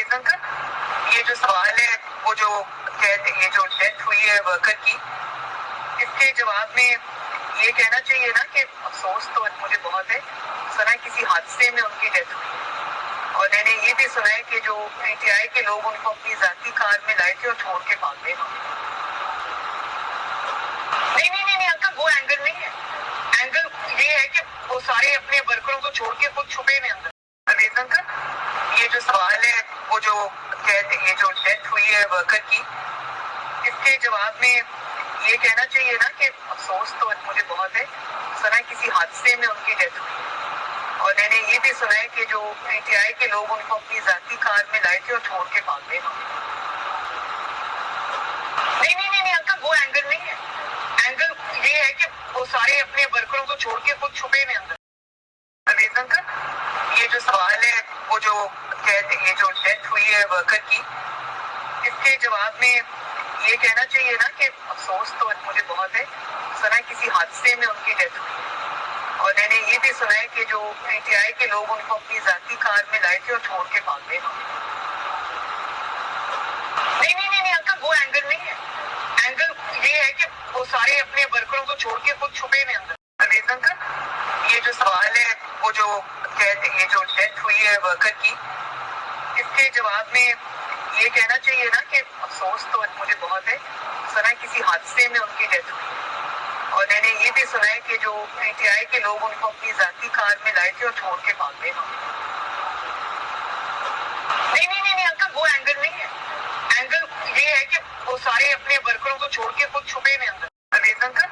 Parvez uncle, ये जो सवाल है वो जो कहते ये जो डेथ हुई है वर्कर की, इसके जवाब में ये कहना चाहिए ना कि अफसोस तो मुझे बहुत है, सुना किसी हादसे में उनकी डेथ हुई। और मैंने ये भी सुना है कि जो पीटीआई के लोग उनको अपनी जाती कार में लाए थे और छोड़ के भाग गए। नहीं अंकल, वो एंगल नहीं है। एंगल ये है कि वो सारे अपने वर्करों को छोड़ के खुद छुपे में अंदर। परवेज अंकल, ये जो सवाल है वो जो कहते ये जो डेथ हुई है वर्कर की, इसके जवाब में ये कहना चाहिए ना कि अफसोस तो मुझे बहुत है, सुना किसी हादसे में उनकी डेथ हुई। और मैंने ये भी सुना है कि जो पीटीआई के लोग उनको अपनी जाती कार में लाए थे और छोड़ के भाग गए। नहीं अंकल, वो एंगल नहीं है। एंगल ये है कि वो सारे अपने वर्करों को छोड़ के खुद छुपे में अंदर। परवेज अंकल, ये जो सवाल है वो जो कहते ये जो डेथ हुई है वर्कर की, इसके जवाब में ये कहना चाहिए ना कि अफसोस तो मुझे बहुत है, सुना किसी हादसे में उनकी डेथ हुई। और मैंने ये भी सुना है कि जो पीटीआई के लोग उनको अपनी जाती कार में लाए थे और छोड़ के भाग गए। नहीं अंकल, वो एंगल नहीं है। एंगल ये है कि वो सारे अपने वर्करों को छोड़ के खुद छुपे में अंदर। परवेज अंकल, ये जो सवाल है वो जो कहते ये जो डेथ हुई है वर्कर की, इसके जवाब में ये कहना चाहिए ना कि अफसोस तो मुझे बहुत है, सुना किसी हादसे में उनकी डेथ हुई। और मैंने ये भी सुना है कि जो पीटीआई के लोग उनको अपनी जाती कार में लाए थे और छोड़ के भाग गए। नहीं अंकल, वो एंगल नहीं है। एंगल ये है कि वो सारे अपने वर्करों को छोड़ के खुद छुपे में अंदर।